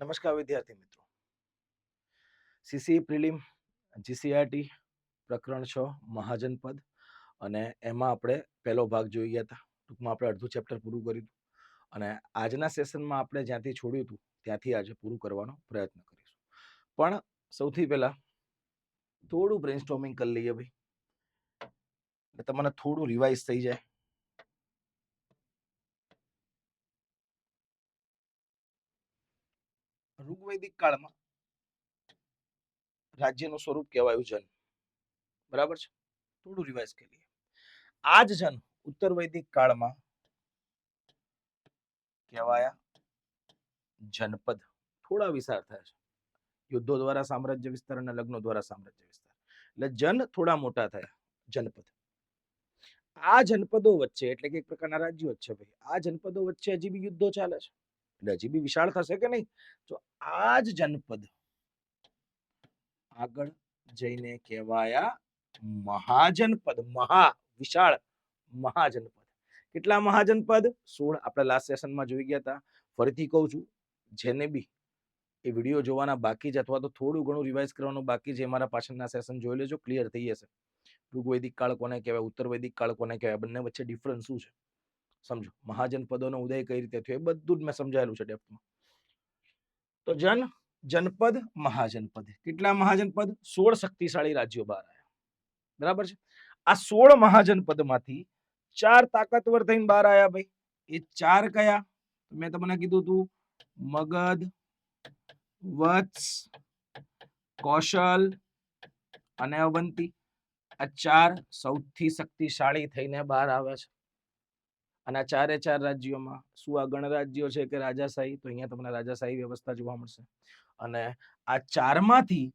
નમસ્કાર વિદ્યાર્થી મિત્રો. સીસી પ્રિલિમ જીસીઆરટી પ્રકરણ 6 મહાજનપદ અને એમાં આપણે પહેલો ભાગ જોઈ ગયા હતા. ટૂંકમાં આપણે અડધું ચેપ્ટર પૂરું કર્યું અને આજના સેશનમાં આપણે જ્યાંથી છોડ્યું હતું ત્યાંથી આજે પૂરું કરવાનો પ્રયત્ન કરીશું. પણ સૌથી પહેલા થોડું બ્રેઇનસ્ટોર્મિંગ કરી લઈએ ભાઈ, એટલે તમને થોડું રિવાઇઝ થઈ જાય. ઋગ્વૈદિક કાળમાં રાજ્યનું સ્વરૂપ કહેવાયું જન. બરાબર છે? થોડું રિવાઇઝ કરી લઈએ. આ જ જન ઉત્તર વૈદિક કાળમાં કહેવાયા જનપદ. થોડા વિસ્તાર થયા છે. યુદ્ધો દ્વારા સામ્રાજ્ય વિસ્તાર અને લગ્નો દ્વારા સામ્રાજ્ય વિસ્તાર, એટલે જન થોડા મોટા થયા, જનપદ. આ જનપદો વચ્ચે એટલે કે એક પ્રકારના રાજ્યો છે ભાઈ, આ જનપદો વચ્ચે હજી બી યુદ્ધો ચાલે છે, એટલે હજી બી વિશાળ થશે કે નહીં? તો આ જ જનપદ આગળ જઈને કહેવાયા મહાજનપદ. વિશાળ મહાજનપદ. કેટલા મહાજનપદ? 16. આપણે લાસ્ટ સેશનમાં જોઈ ગયા હતા. ફરીથી કહું છું, જેને બી એ વિડીયો જોવાના બાકી છે અથવા તો થોડું ઘણું રિવાઇઝ કરવાનું બાકી છે, મારા પાછળના સેશન જોઈ લેજો, ક્લિયર થઈ જશે. ઋગ્વૈદિક કાળ કોને કહેવાય, ઉત્તર વૈદિક કાળ કોને કહેવાય, બંને વચ્ચે ડિફરન્સ શું છે સમજો. મહાજનપદોનો ઉદય કઈ રીતે થયો એ બધું જ મેં સમજાયેલું છે ડેપ્થમાં. તો જનપદ, મહાજનપદ. કેટલા મહાજનપદ? 16 શક્તિશાળી રાજ્યો બહાર આવ્યા. બરાબર છે? આ 16 મહાજનપદમાંથી 4 તાકાતવર થઈને બહાર આવ્યા ભાઈ. એ 4 કયા? મેં તમને કીધું તું, મગધ, વત્સ, કૌશલ અને અવંતી. આ 4 સૌથી શક્તિશાળી થઈને બહાર આવે છે. અને આ 4 રાજ્યોમાં શું આ ગણરાજ્યો છે કે રાજાશાહી? તો અહીંયા તમને રાજાશાહી વ્યવસ્થા જોવા મળશે. અને આ 4 માંથી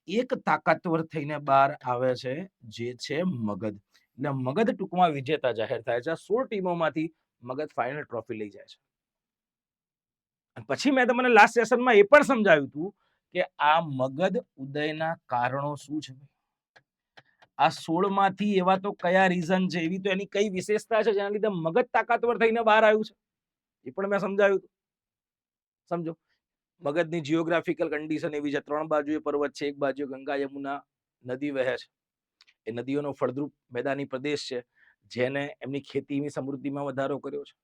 એક તાકાતવર થઈને બહાર આવે છે, જે છે મગધ. એટલે મગધ ટૂંકમાં વિજેતા જાહેર થાય છે. 16 ટીમોમાંથી મગધ ફાઇનલ ટ્રોફી લઈ જાય છે. પછી મેં તમને લાસ્ટ સેશનમાં એ પણ સમજાવ્યું હતું કે આ મગધ ઉદયના કારણો શું છે. આ 16 માંથી એવા તો કયા રીઝન છે, એવી તો એની કઈ વિશેષતા છે જેના લીધે મગધ તાકાતવર થઈને બહાર આવ્યું છે, એ પણ મેં સમજાવ્યું હતું. સમજો, મગધની જીઓગ્રાફિકલ કન્ડિશન એવી છે, 3 બાજુએ પર્વત છે, એક બાજુ ગંગા યમુના નદી વહે છે. એ નદીઓનો ફળદ્રુપ મેદાની પ્રદેશ છે, જેને એમની ખેતીની સમૃદ્ધિમાં વધારો કર્યો છે.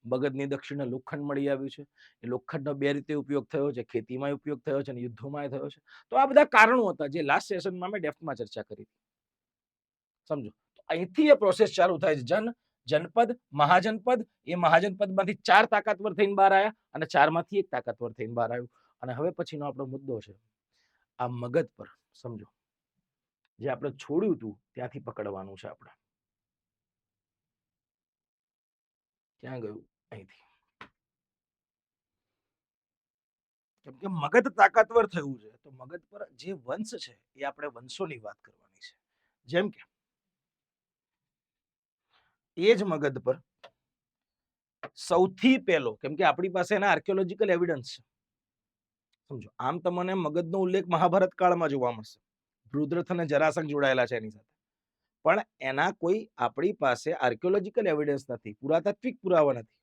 મગધની દક્ષિણે લોખંડ મળી આવ્યું છે. એ લોખંડનો 2 રીતે ઉપયોગ થયો છે, ખેતીમાં ઉપયોગ થયો છે અને યુદ્ધોમાં થયો છે. તો આ બધા કારણો હતા જે લાસ્ટ સેશનમાં મેં ડેપ્થમાં ચર્ચા કરી. સમજો, અહીંથી એ પ્રોસેસ ચાલુ થાય છે. જનપદ, મહાજનપદ. એ મહાજનપદમાંથી 4 તાકાતવર થઈને બહાર આવ્યા અને 4 માંથી એક તાકાતવર થઈને બહાર આવ્યું. અને હવે પછીનો આપણો મુદ્દો છે આ મગધ પર. સમજો, જે આપણે છોડ્યું હતું ત્યાંથી પકડવાનું છે આપણે. ક્યાં ગયું? અહીંથી. કેમ કે મગધ તાકાતવર થયું છે, તો મગધ પર જે વંશ છે એ આપણે વંશોની વાત કરવાની છે. જેમ કે એ જ મગધ પર સૌથી પહેલો, કેમ કે આપણી પાસે એના આર્કિયોલોજીકલ એવિડન્સ છે. સમજો, આમ તમને મગધનો ઉલ્લેખ મહાભારત કાળમાં જોવા મળશે. ભૃદ્રથ અને જરાસંઘ જોડાયેલા છે એની સાથે, પણ એના કોઈ આપણી પાસે આર્કિયોલોજીકલ એવિડન્સ નથી, પુરાતાત્વિક પુરાવા નથી.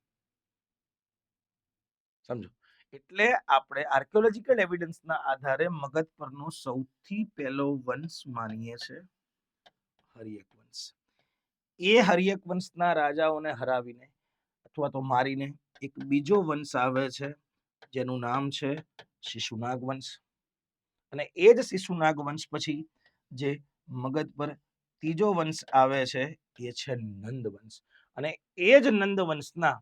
સમજો, એટલે આપણે આર્કિયોલોજીકલ એવિડન્સના આધારે મગધ પરનો સૌથી પહેલો વંશ માનીએ છે હર્યક વંશ. એ હર્યક વંશના રાજાઓને હરાવીને અથવા તો મારીને એક બીજો વંશ આવે છે જેનું નામ છે શિશુનાગ વંશ. અને એ જ શિશુનાગ વંશ પછી જે મગધ પર ત્રીજો વંશ આવે છે એ છે નંદ વંશ. અને એ જ નંદ વંશના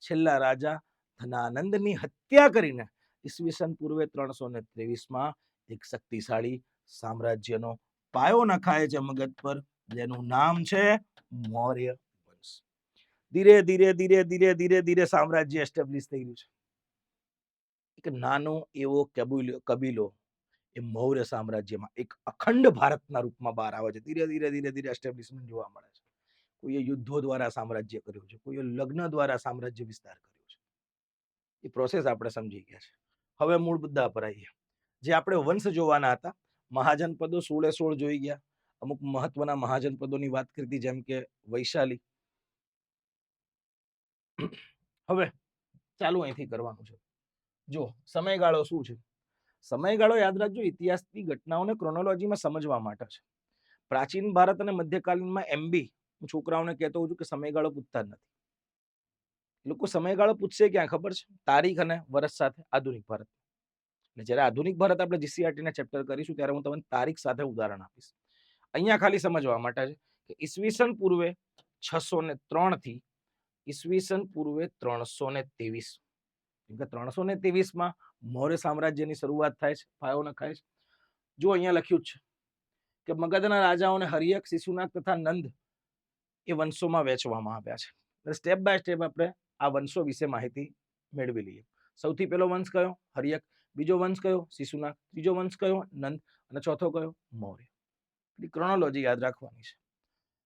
છેલ્લા રાજા ધનાનંદની હત્યા કરીને ઈસવીસન પૂર્વે 323માં એક શક્તિશાળી સામ્રાજ્યનો પાયો નખાય છે મગધ પર, જેનું નામ છે મૌર્ય વંશ. ધીરે ધીરે ધીરે ધીરે ધીરે ધીરે સામ્રાજ્ય એસ્ટેબ્લિશ થઈ રહ્યું છે. એક નાનો એવો કબીલો એ મૌર્ય સામ્રાજ્યમાં એક અખંડ ભારતના રૂપમાં બહાર આવે છે. ધીરે ધીરે ધીરે ધીરે એસ્ટેબ્લિશમેન્ટ જોવા મળે છે. કોઈએ યુદ્ધો દ્વારા સામ્રાજ્ય કર્યું છે, કોઈએ લગ્ન દ્વારા સામ્રાજ્ય વિસ્તાર કર્યો છે. એ પ્રોસેસ આપણે સમજી ગયા છે. હવે મૂળ મુદ્દા પર આવીએ. જે આપણે વંશ જોવાના હતા, મહાજનપદો 16 જોઈ ગયા. અમુક મહત્વના મહાજનપદોની વાત કરી હતી, જેમ કે વૈશાલી. હવે ચાલુ અહીંથી કરવાનું છે. જો સમયગાળો શું છે? સમયગાળો યાદ રાખજો, ઇતિહાસની ઘટનાઓને ક્રોનોલોજીમાં સમજવા માટે છે. પ્રાચીન ભારત અને મધ્યકાલીનમાં એમબી હું છોકરાઓને કહેતો હોઉં છું કે સમયગાળો પૂછતા જ નથી. લોકો સમયગાળો પૂછશે ક્યાં ખબર છે? તારીખ અને વર્ષ સાથે આધુનિક ભારત. એટલે જ્યારે આધુનિક ભારત આપણે જીસીઆરટી ના ચેપ્ટર કરીશું ત્યારે હું તમને તારીખ સાથે ઉદાહરણ આપીશ. અહીંયા ખાલી સમજવા માટે છે કે ઈસવીસન પૂર્વે 603 થી ઈસવીસન પૂર્વે 323. કેમ કે 323 મૌર્ય સામ્રાજ્યની શરૂઆત થાય છે, પાયો નખાય છે. જો અહીંયા લખ્યું છે કે મગધના રાજાઓને હર્યક, શિશુનાગ તથા નંદ એ વંશોમાં વહેંચવામાં આવ્યા છે. સ્ટેપ બાય સ્ટેપ આપણે આ વંશો વિશે માહિતી મેળવી લઈએ. સૌથી પહેલો વંશ કયો? હર્યક. બીજો વંશ કયો? શિશુનાગ. ત્રીજો વંશ કયો? નંદ. અને ચોથો કયો? મૌર્ય. ક્રોનોલોજી યાદ રાખવાની છે.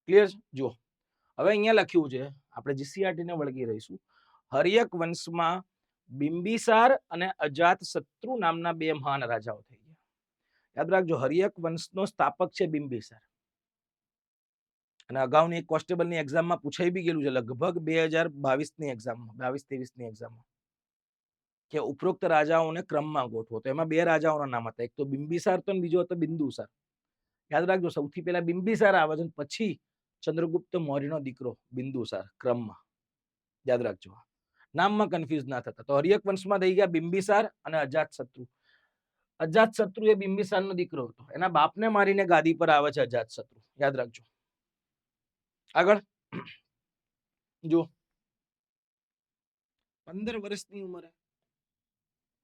ક્લિયર? જુઓ હવે અહીંયા લખ્યું છે, આપણે જીસીઆરટી ને વળગી રહીશું. હર્યક વંશમાં બિંબિસાર અને અજાતશત્રુ નામના બે મહાન રાજાઓ થઈ ગયા. યાદ રાખજો, હર્યક વંશનો સ્થાપક છે બિંબિસાર. અને અગાઉની એક કોન્સ્ટેબલની એક્ઝામમાં પૂછાઈ બી ગયેલું છે, લગભગ 2022ની એક્ઝામમાં, 22-23ની એક્ઝામમાં, કે ઉપરોક્ત રાજાઓને ક્રમમાં ગોઠવો. તો એમાં બે રાજાઓના નામ હતા, એક તો બિંબિસાર તો બીજો હતો બિંદુસાર. યાદ રાખજો, સૌથી પહેલા બિંબિસાર આવે છે, પછી ચંદ્રગુપ્ત મૌર્યનો દીકરો બિંદુસાર, ક્રમમાં. યાદ રાખજો, નામમાં કન્ફ્યુઝ ના થતા. તો હર્યક વંશમાં થઈ ગયા બિંબિસાર અને અજાતશત્રુ. અજાતશત્રુ એ બિંબિસારનો દીકરો હતો. એના બાપને મારીને ગાદી પર આવે છે અજાતશત્રુ. યાદ રાખજો. આગળ જો 15 વર્ષની ઉંમરે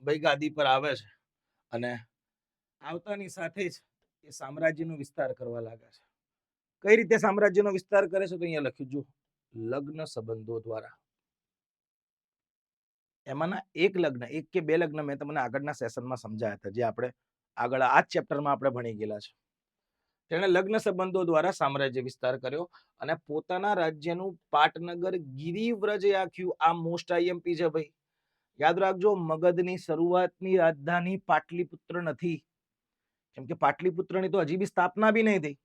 ભાઈ ગાદી પર આવે છે અને આવતાની સાથે જ એ સામ્રાજ્યનો વિસ્તાર કરવા લાગે છે. કઈ રીતે સામ્રાજ્યનો વિસ્તાર કરે છે? તો અહીંયા લખ્યું જો, લગ્ન સંબંધો દ્વારા. એમાંના એક લગ્ન, એક કે બે લગ્ન મેં તમને આગળના સેશનમાં સમજાયા હતા, જે આપણે આગળ આ ચેપ્ટરમાં આપણે ભણી ગયેલા છે. તેણે લગ્ન સંબંધો દ્વારા સામ્રાજ્ય વિસ્તાર કર્યો અને પોતાના રાજ્યનું પાટનગર ગિરિવ્રજ આખ્યું. આ મોસ્ટ આઈએમપી છે ભાઈ, યાદ રાખજો. મગધની શરૂઆતની રાજધાની પાટલીપુત્ર નથી, કેમ કે પાટલીપુત્રની તો હજી બી સ્થાપના બી નહીં થઈ.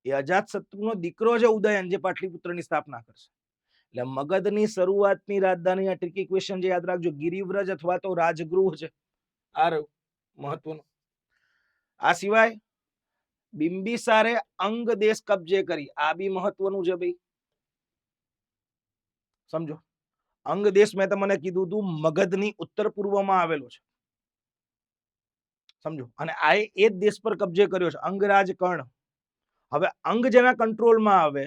એ અજાતશત્રુનો દીકરો છે ઉદયન, જે પાટલીપુત્રની સ્થાપના કરશે. એટલે મગધની શરૂઆતની રાજધાની, આ ટ્રિકી ક્વેશ્ચન છે, યાદ રાખજો, ગિરિવ્રજ અથવા તો રાજગૃહ છે. આ મહત્વનું. આ સિવાય બિંબિસારે અંગ દેશ કબજે કરી. આ બી મહત્વનું છે ભાઈ, સમજો. અંગ દેશ મેં તમને કીધું હતું મગધની ઉત્તર પૂર્વમાં આવેલો છે, સમજો. અને આ એ જ દેશ પર કબજે કર્યો છે, અંગરાજ કર્ણ. હવે અંગ જેના કંટ્રોલમાં આવે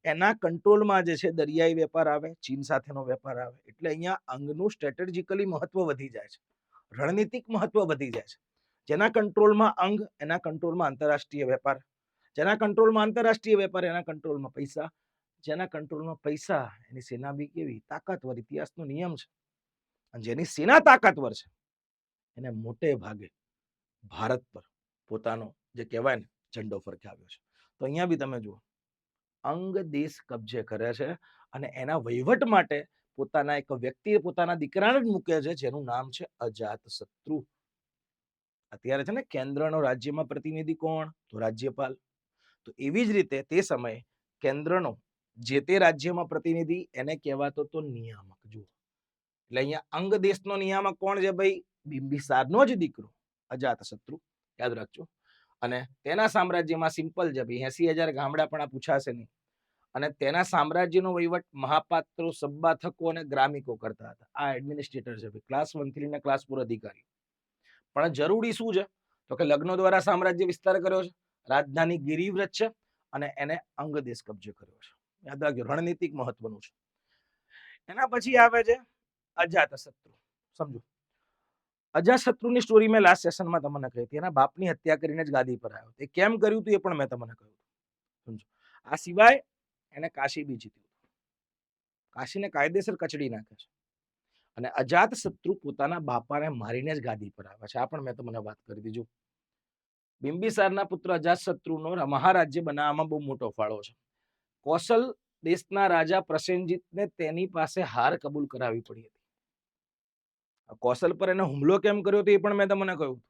એના કંટ્રોલમાં જે છે દરિયાઈ વેપાર આવે, ચીન સાથેનો વેપાર આવે. એટલે અહીંયા અંગનું સ્ટ્રેટેજિકલી મહત્વ વધી જાય છે, રણનીતિક મહત્વ વધી જાય છે. જેના કંટ્રોલમાં અંગ, એના કંટ્રોલમાં આંતરરાષ્ટ્રીય વેપાર. જેના કંટ્રોલમાં આંતરરાષ્ટ્રીય વેપાર, એના કંટ્રોલમાં પૈસા. જેના કંટ્રોલમાં પૈસા, એની સેના બી કેવી? તાકાતવર. ઇતિહાસનો નિયમ છે. અને જેની સેના તાકાતવર છે એને મોટે ભાગે ભારત પર પોતાનો જે કહેવાય ને ઝંડો ફરકાવ્યો છે. તો અહીંયા બી તમે જુઓ, અંગ દેશ કબજે કરે છે અને એના વહીવટ માટે પોતાના એક વ્યક્તિ પોતાના દીકરાને જ મૂકે છે, જેનું નામ છે અજાતશત્રુ. અત્યારે છે ને કેન્દ્રનો રાજ્યમાં પ્રતિનિધિ કોણ? તો રાજ્યપાલ. તો એવી જ રીતે તે સમયે કેન્દ્રનો જે તે રાજ્યમાં પ્રતિનિધિ એને કહેવાતો તો નિયામક. જુઓ, એટલે અહીંયા અંગ દેશનો નિયામક કોણ છે ભાઈ? બિંબિસારનો જ દીકરો અજાતશત્રુ. યાદ રાખજો. અને તેના સામ્રાજ્યમાં સિમ્પલ છે ભાઈ, 80,000 ગામડા પણ આ પૂછાશે નહીં. અને તેના સામ્રાજ્યનો વહીવટ મહાપાત્રો, સબ્બાથકો અને ગ્રામિકો કરતા હતા. આ એડમિનિસ્ટ્રેટર છે ભાઈ, ક્લાસ 1 થી લઈને ક્લાસ 4 અધિકારી. પણ જરૂરી શું છે? તો કે લગ્નો દ્વારા સામ્રાજ્ય વિસ્તાર કર્યો છે, રાજધાની ગિરિવ્રજ છે અને એને અંગ દેશ કબજે કર્યો છે. યાદ રાખજો, રણનીતિક મહત્વનું છે. એના પછી આવે છે અજાતશત્રુ. સમજો, અજાતશત્રુની સ્ટોરી મેં લાસ્ટ સેશનમાં તમને કહી હતી. એના બાપની હત્યા કરીને જ ગાદી પર આવ્યો. એ કેમ કર્યું હતું એ પણ મેં તમને કહ્યું. સમજો, આ સિવાય એને કાશી બી જીત્યું. કાશીને કાયદેસર કચડી નાખે છે. અને અજાતશત્રુ પોતાના બાપાને મારીને જ ગાદી પર આવે છે. આ પણ મેં તમને વાત કરી દીધું. બિંબિસારના પુત્ર અજાતશત્રુનો મહારાજ્ય બનાવવામાં બહુ મોટો ફાળો છે. કૌશલ દેશના રાજા પ્રસેનજીતને તેની પાસે હાર કબૂલ કરાવી પડી હતી. કૌશલ પર એને હુમલો કેમ કર્યો હતો એ પણ મેં તમને કહ્યું.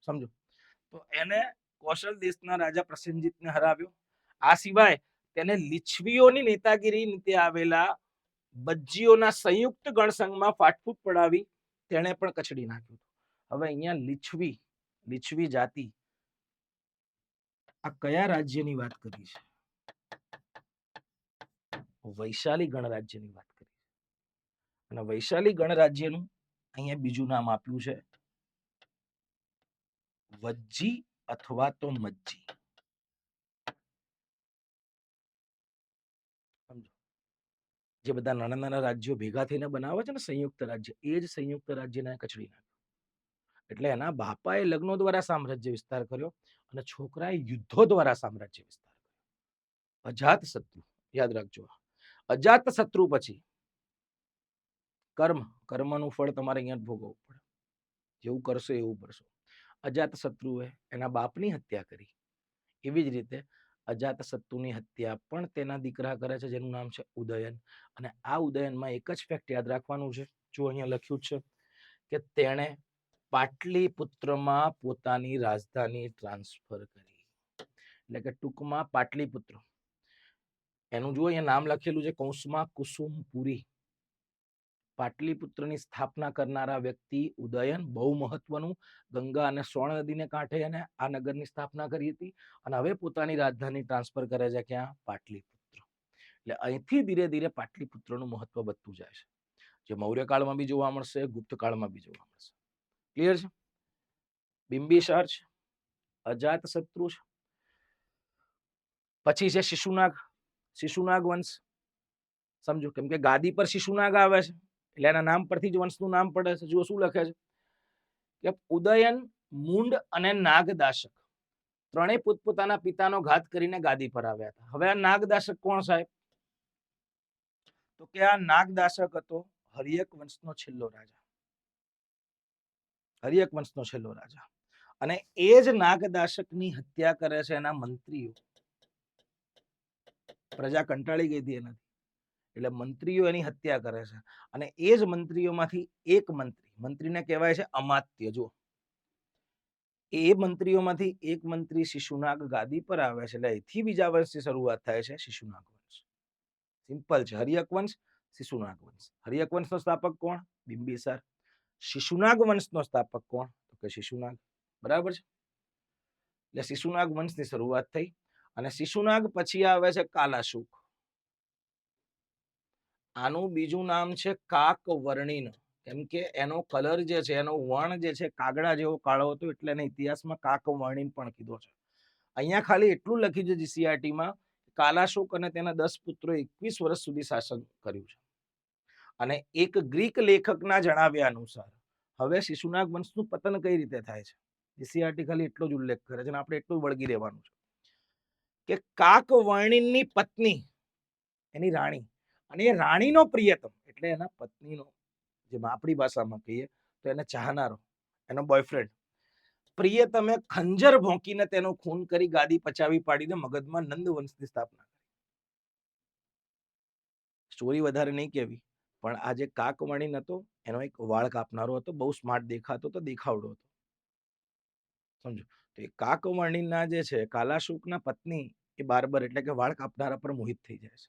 સમજો, તો એને કૌશલ દેશના રાજા પ્રસેનજીતને હરાવ્યો. આ સિવાય તેને લીછવીઓની નેતાગીરી નીચે આવેલા બજ્જીઓના સંયુક્ત ગણસંઘમાં ફાટફૂટ પડાવી તેણે પણ કચડી નાખ્યું. હવે અહીંયા લીછવી જાતિ આ કયા રાજ્યની વાત કરી છે? વૈશાલી ગણરાજ્યની વાત કરી. અને વૈશાલી ગણરાજ્યનું અહીંયા બીજું નામ આપ્યું છે વજ્જી અથવા તો મજ્જી. સમજો, જે બધા નાના નાના રાજ્યો ભેગા થઈને બનાવે છે ને સંયુક્ત રાજ્ય, એ જ સંયુક્ત રાજ્યને કચડી નાખ્યું. એટલે એના બાપાએ લગ્નો દ્વારા સામ્રાજ્ય વિસ્તાર કર્યો અને છોકરાએ યુદ્ધો દ્વારા સામ્રાજ્ય વિસ્તાર કર્યો. અજાત શત્રુ યાદ રાખજો. અજાત શત્રુ પછી કર્મનું ફળ તમારે અહીંયા ભોગવવું પડે. જેવું કરશો એવું ભરશો. અજાત શત્રુએ એના બાપની હત્યા કરી. એવી જ રીતે અજાત શત્રુની હત્યા પણ તેના દીકરા કરે છે, જેનું નામ છે ઉદયન. અને આ ઉદયનમાં એક જ ફેક્ટ યાદ રાખવાનું છે, જો અહીંયા લખ્યું છે કે તેણે પાટલીપુત્રમાં પોતાની રાજધાની ટ્રાન્સફર કરી. એટલે કે ટૂંકમાં પાટલીપુત્ર, એનું જો અહીંયા નામ લખેલું છે કૌંસમાં કુસુમપુરી. પાટલીપુત્રની સ્થાપના કરનારા વ્યક્તિ ઉદયન, બહુ મહત્વનું. ગંગા અને સોણ નદીને કાંઠે એને આ નગરની સ્થાપના કરી હતી. અને હવે પોતાની રાજધાની ટ્રાન્સફર કરે છે ક્યાં? પાટલીપુત્ર. એટલે અહીંથી ધીરે ધીરે પાટલીપુત્રનું મહત્વ વધતું જાય છે, જે મૌર્ય કાળમાં બી જોવા મળશે, ગુપ્ત કાળમાં બી જોવા મળશે. ક્લિયર છે? બિંબિસાર છે, અજાત શત્રુ છે, પછી છે શિશુનાગ વંશ. સમજો, કેમ કે ગાદી પર શિશુનાગ આવે છે એટલે એના નામ પરથી જ વંશનું નામ પડે છે. જુઓ શું લખે છે કે ઉદયન, મુંડ અને નાગદાશક ત્રણેય પોતપોતાના પિતાનો ઘાત કરીને ગાદી પર આવ્યા હતા. હવે આ નાગદાશક કોણ સાહેબ? તો કે આ નાગદાશક હતો હર્યક વંશનો છેલ્લો રાજા. હર્યક વંશનો છેલ્લો રાજા. અને એ જ નાગદાશકની હત્યા કરે છે એના મંત્રીઓ. પ્રજા કંટાળી ગઈ હતી એનાથી, એટલે મંત્રીઓ એની હત્યા કરે છે. અને એ જ મંત્રીઓમાંથી એક મંત્રીને કહેવાય છે અમાત્ય. જો એ મંત્રીઓમાંથી એક મંત્રી શિશુનાગ ગાદી પર આવે છે, એટલે અહીંથી બીજા વર્ષની શરૂઆત થાય છે શિશુનાગ વંશ. સિમ્પલ છે, હર્યક વંશ, શિશુનાગ વંશ. હર્યક વંશનો સ્થાપક કોણ? બિંબિસાર. શિશુનાગ વંશનો સ્થાપક કોણ? તો કે શિશુનાગ. બરાબર છે? એટલે શિશુનાગ વંશની શરૂઆત થઈ. અને શિશુનાગ પછી આવે છે કાલાશુક. આનું બીજું નામ છે કાકવર્ણિન, કેમ કે એનો કલર જે છે, એનો વર્ણ જે છે કાગડા જેવો કાળો હતો, એટલે એને ઇતિહાસમાં કાકવર્ણિન પણ કીધો છે. અહીંયા ખાલી એટલું લખ્યું છે જીસીઆરટીમાં, કાલાશોક અને તેના 10 પુત્રો 21 વર્ષ સુધી શાસન કર્યું છે. અને એક ગ્રીક લેખકના જણાવ્યા અનુસાર હવે શિશુનાગ વંશનું પતન કઈ રીતે થાય છે, જીસીઆરટી ખાલી એટલો જ ઉલ્લેખ કરે છે, અને આપણે એટલું વળગી રહેવાનું છે કે કાકવર્ણિનની પત્ની, એની રાણી, અને એ રાણીનો પ્રિયતમ એટલે એના પત્નીનો, જેમાં આપણી ભાષામાં કહીએ તો એને ચાહનારો, એનો બોયફ્રેન્ડ, પ્રિયતમે ખંજર ભોંકીને તેનો ખૂન કરી ગાદી પચાવી પાડીને મગધમાં નંદ વંશની સ્થાપના કરી. સ્ટોરી વધારે નહીં કહેવી, પણ આ જે કાકવર્ણિન હતો એનો એક વાળ કાપનારો હતો, બહુ સ્માર્ટ દેખાતો હતો, દેખાવડો હતો. સમજો, તો એ કાકવર્ણિનના જે છે કાલાશુકના પત્ની એ બાર્બર એટલે કે વાળ કાપનારા પર મોહિત થઈ જાય છે.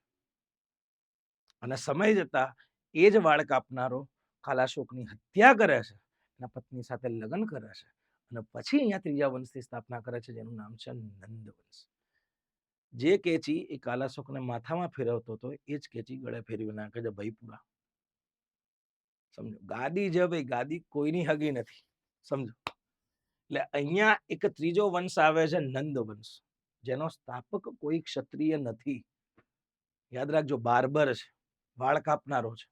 અને સમય જતા એ જ વાળ કાપનારો કાલાશોકની હત્યા કરે છે, એના પત્ની સાથે લગ્ન કરે છે, અને પછી અહીંયા ત્રીજા વંશની સ્થાપના કરે છે, જેનું નામ છે નંદ વંશ. જે કેચી એ કાલાશોકને માથામાં ફેરવતો હતો, એ જ કેચી ગળે ફેરવી નાખે છે ભઈપુરા. સમજો, ગાદી છે ભાઈ, ગાદી કોઈની હગી નથી. સમજો, એટલે અહીંયા એક ત્રીજો વંશ આવે છે નંદ વંશ, જેનો સ્થાપક કોઈ ક્ષત્રિય નથી. યાદ રાખજો, બાર્બર છે, વાળ કાપનારો છે.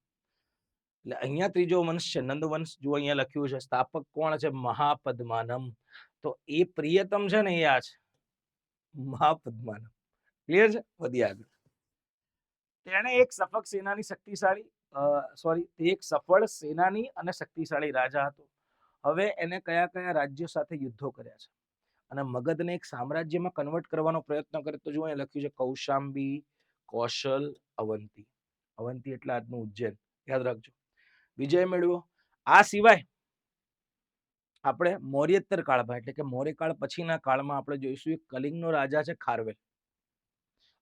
એટલે અહીંયા ત્રીજો વંશ છે નંદ વંશ. જો અહીંયા લખ્યું છે સ્થાપક કોણ છે? મહાપદ્માનમ. તો એ પ્રિયતમ છે ને, એ આ છે મહાપદ્માનમ. ક્લિયર છે? વધી આગળ. તેણે એક સફળ સેનાની અને શક્તિશાળી રાજા હતો. હવે એને કયા કયા રાજ્યો સાથે યુદ્ધો કર્યા છે અને મગધને એક સામ્રાજ્યમાં કન્વર્ટ કરવાનો પ્રયત્ન કર્યો. તો જો અહીંયા લખ્યું છે કૌશાંબી, કૌશલ, અવંતી. અવંતી એટલે આજનું ઉજ્જૈન, યાદ રાખજો. વિજય મેળવ્યો. આ સિવાય આપણે મૌર્યોત્તર કાળમાં એટલે કે મૌર્યકાળ પછીના કાળમાં આપણે જોઈશું એક કલિંગનો રાજા છે ખારવેલ.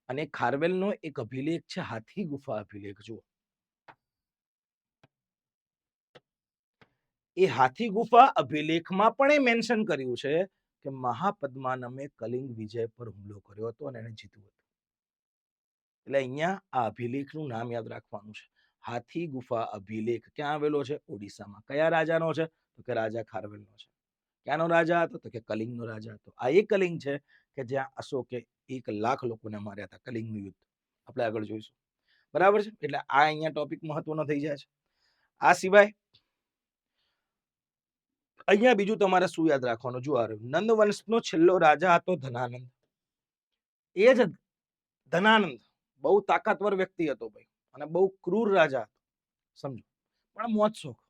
અને ખારવેલનો એક અભિલેખ છે હાથી ગુફા અભિલેખ. જુઓ, એ હાથી ગુફા અભિલેખમાં પણ એ મેન્શન કર્યું છે કે મહાપદ્માનમે કલિંગ વિજય પર હુમલો કર્યો હતો અને એને જીત્યું હતું. એટલે અહીંયા આ અભિલેખનું નામ યાદ રાખવાનું છે. હાથી ગુફા અભિલેખ ક્યાં આવેલો છે? ઓડિશામાં. કયા રાજાનો છે? તો કે રાજા ખારવેલનો છે. ક્યાંનો રાજા હતો? તો કે કલિંગનો રાજા હતો. આ એ કલિંગ છે કે જ્યાં અશોકે 1,00,000 લોકોને માર્યા હતા. કલિંગનું યુદ્ધ આપણે આગળ જોઈશું. બરાબર છે. એટલે આ અહીંયા ટોપિક મહત્વનો થઈ જાય છે. આ સિવાય અહીંયા બીજું તમારે શું યાદ રાખવાનું? જો આ નંદ વંશનો છેલ્લો રાજા હતો ધનાનંદ. એ જ ધનાનંદ બહુ તાકાતવર વ્યક્તિ હતો ભાઈ, અને બહુ ક્રૂર રાજા હતો. સમજો, પણ મોજ શોખ.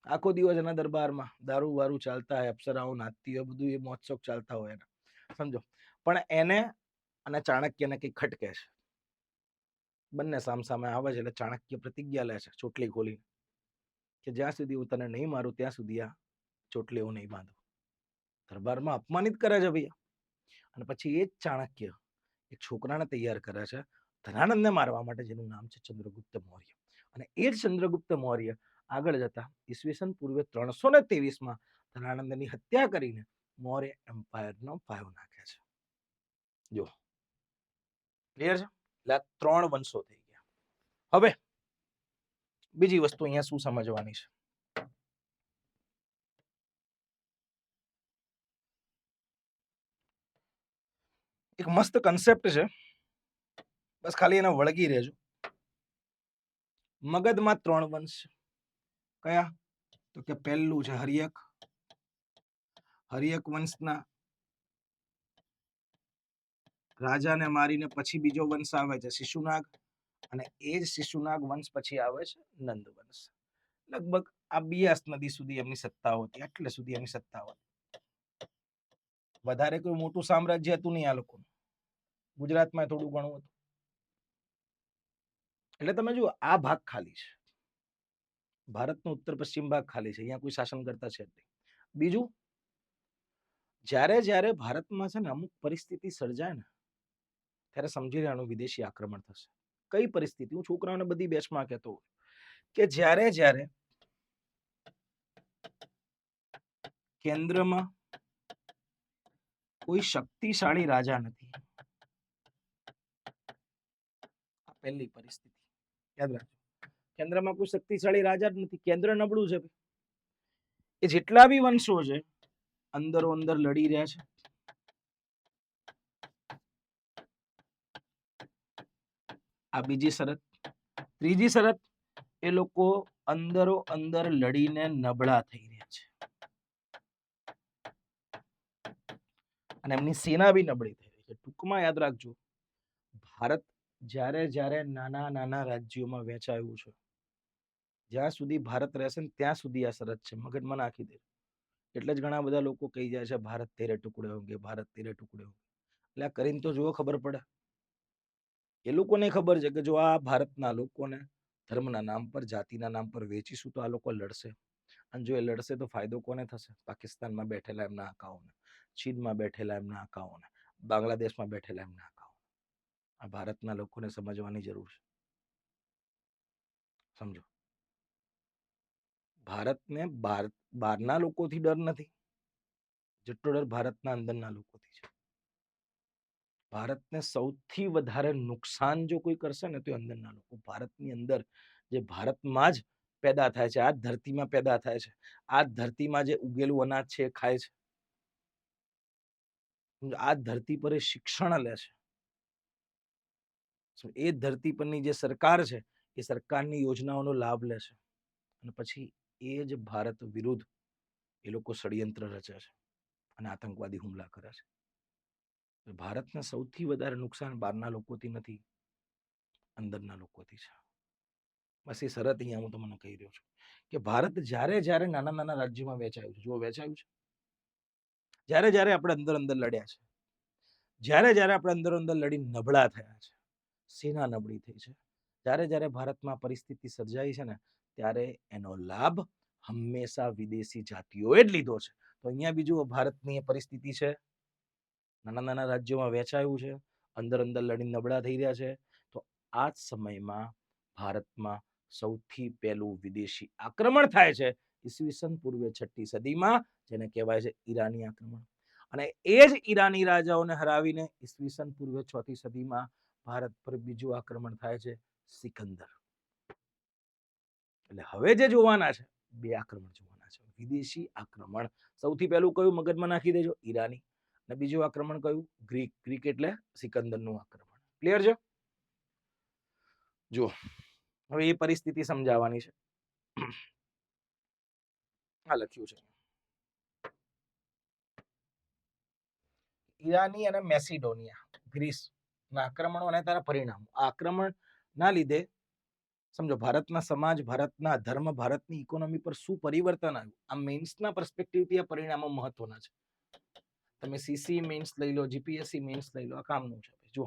આખો દિવસ એના દરબારમાં દારૂ વારૂ ચાલતા હોય, અપ્સરાઓ નાચતી હોય, બધું એ મોજ શોખ ચાલતા હોય એના. સમજો, પણ એને અને ચાણક્યને કઈ ખટકે છે. બંને સામસામે આવે છે એટલે ચાણક્ય પ્રતિજ્ઞા લે છે ચોટલી ખોલીને કે જ્યાં સુધી હું તને નહીં મારું ત્યાં સુધી આ ચોટલીઓ નહીં બાંધું. દરબારમાં અપમાનિત કરે છે ભૈયા. અને પછી એ જ ચાણક્ય એક છોકરાને તૈયાર કરે છે ધનાનંદને મારવા માટે, જેનું નામ છે ચંદ્રગુપ્ત મૌર્ય. અને એ જ ચંદ્રગુપ્ત મૌર્ય આગળ જતા ઈસવીસન પૂર્વે 323માં ધનાનંદની હત્યા કરીને મૌર્ય એમ્પાયરનો પાયો નાખે છે. જો ક્લિયર છે? એટલે 3 વંશો થઈ ગયા. હવે બીજી વસ્તુ અહીંયા શું સમજવાની છે? એક મસ્ત કન્સેપ્ટ છે, બસ ખાલી એને વળગી રહેજો. મગધમાં 3 વંશ છે. કયા? તો કે પહેલું છે હર્યક. હર્યક વંશના રાજાને મારીને પછી બીજો વંશ આવે છે શિશુનાગ, અને એ જ શિશુનાગ વંશ પછી આવે છે નંદ વંશ. લગભગ આ બિયાસ નદી સુધી એમની સત્તા હતી, એટલે સુધી એમની સત્તા હતી. વધારે કોઈ મોટું સામ્રાજ્ય હતું નહીં આ લોકોનું. ગુજરાતમાં થોડું ઘણું હતું. એટલે તમે જુઓ, આ ભાગ ખાલી છે. ભારતનો ઉત્તર પશ્ચિમ ભાગ ખાલી છે, અહીંયા કોઈ શાસન કરતા છે નહીં. બીજું, જ્યારે જ્યારે ભારતમાં છે ને અમુક પરિસ્થિતિ સર્જાય ને ત્યારે સમજી લેવાનું વિદેશી આક્રમણ થશે. કઈ પરિસ્થિતિ? હું છોકરાઓને બધી બેચમાં કહેતો હોઉં કે જ્યારે જ્યારે કેન્દ્રમાં કોઈ શક્તિશાળી રાજા નથી, પહેલી પરિસ્થિતિ યાદ રાખજો. કેન્દ્રમાં કોઈ શક્તિશાળી રાજા જ નથી, કેન્દ્ર નબળું છે. એ જેટલા બી વંશો છે અંદરો અંદર લડી રહ્યા છે. આ બીજી શરત. ત્રીજી શરત, એ લોકો અંદરો અંદર લડીને નબળા થઈ રહ્યા છે અને એમની સેના બી નબળી થઈ રહી છે. ટૂંકમાં યાદ રાખજો, ભારત જ્યારે જ્યારે નાના નાના રાજ્યોમાં વહેંચાયું છે, જ્યાં સુધી ભારત રહેશે ને ત્યાં સુધી આ શરત છે. મગજમાં નાખી દે. એટલે જ ઘણા બધા લોકો કહી જાય છે ભારત તેરે ટુકડે હોંગે, ભારત તેરે ટુકડે હોંગે. એટલે આ કરીને તો જુઓ, ખબર પડે. એ લોકોને ખબર છે કે જો આ ભારતના લોકોને ધર્મના નામ પર, જાતિના નામ પર વેચીશું તો આ લોકો લડશે. અને જો એ લડશે તો ફાયદો કોને થશે? પાકિસ્તાનમાં બેઠેલા એમના આકાઓને, ચીનમાં બેઠેલા એમના આકાઓને, બાંગ્લાદેશમાં બેઠેલા એમના આકાઓને. આ ભારતના લોકોને સમજવાની જરૂર છે. સમજો, ભારતને બહારના લોકોથી ડર નથી જેટલો ડર ભારતના અંદરના લોકોથી છે. ભારતને સૌથી વધારે નુકસાન જો કોઈ કરશે ને તો અંદરના લોકો. ભારતની અંદર જે ભારતમાં જ પેદા થાય છે, આ ધરતીમાં પેદા થાય છે, આ ધરતીમાં જે ઉગેલું અનાજ છે એ ખાય છે, આ ધરતી પર એ શિક્ષણ લે છે, એ ધરતી પરની જે સરકાર છે એ સરકારની યોજનાઓનો લાભ લે છે, અને પછી એ જ ભારત વિરુદ્ધ એ લોકો ષડયંત્ર રચે છે અને આતંકવાદી હુમલા કરે છે. ભારતને સૌથી વધારે નુકસાન બહારના લોકોથી નથી, અંદરના લોકોથી છે. બસ એ શરત અહીંયા હું તમને કહી રહ્યો છું કે ભારત જ્યારે જ્યારે નાના નાના રાજ્યોમાં વહેંચાયું છે, જો વહેંચાયું છે, જ્યારે જ્યારે આપણે અંદર અંદર લડ્યા છે, જ્યારે જ્યારે આપણે અંદર અંદર લડી નબળા થયા છે, સેના નબળી થઈ છે, જ્યારે જ્યારે ભારતમાં પરિસ્થિતિ સર્જાઈ છે ને ત્યારે એનો લાભ હંમેશા વિદેશી જાતિઓએ જ લીધો છે. તો અહીંયા બીજું ભારતની પરિસ્થિતિ છે, નાના નાના રાજ્યોમાં વહેંચાયું છે, અંદર અંદર લડી નબળા થઈ રહ્યા છે. તો આ જ સમયમાં ભારતમાં સૌથી પહેલું વિદેશી આક્રમણ થાય છે ઈસવીસન પૂર્વે 6ઠી સદીમાં, જેને કહેવાય છે ઈરાની આક્રમણ. અને એ જ ઈરાની રાજાઓને હરાવીને ઈસવીસન પૂર્વે 6ઠી સદીમાં ભારત પર બીજું આક્રમણ થાય છે, સિકંદર. એટલે હવે જે જોવાના છે, બે આક્રમણ જોવાના છે. વિદેશી આક્રમણ સૌથી પહેલું કયું મગજમાં નાખી દેજો, ઈરાની. અને બીજું આક્રમણ કયું, ગ્રીક. ગ્રીક એટલે સિકંદરનું આક્રમણ. ક્લિયર છે? જો હવે એ પરિસ્થિતિ સમજાવવાની છે. આ લખ્યું છે, ઈરાની અને મેસિડોનિયા, ગ્રીસ ના આક્રમણો અને તેના પરિણામો. આ આક્રમણ ના લીધે સમજો ભારતના સમાજ, ભારતના ધર્મ, ભારતની ઇકોનોમી પર શું પરિવર્તન આવ્યું. આ મેન્સના પર્સપેક્ટિવથી આ પરિણામો મહત્વના છે. તમે સીસી મેન્સ લઈ લો, જીપીએસસી મેન્સ લઈ લો, આ કામનું છે. જો